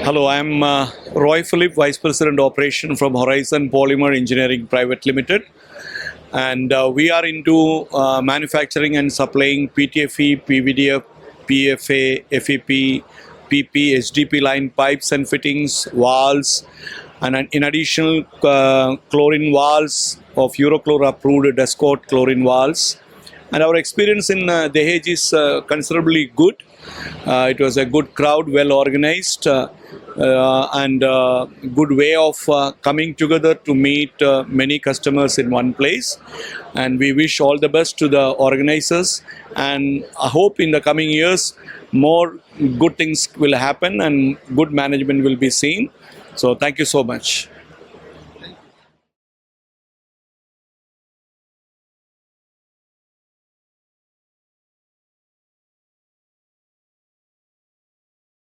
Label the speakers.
Speaker 1: Hello, I'm Roy Philip, Vice President Operation from Horizon Polymer Engineering Pvt Ltd. And we are into manufacturing and supplying PTFE, PVDF, PFA, FEP, PP, HDP line pipes and fittings, valves, and in addition chlorine valves of Eurochlor approved Descott chlorine valves. And our experience in Dahej is considerably good. It was a good crowd, well organized, and good way of coming together to meet many customers in one place. And we wish all the best to the organizers, and I hope in the coming years more good things will happen and good management will be seen. So thank you so much.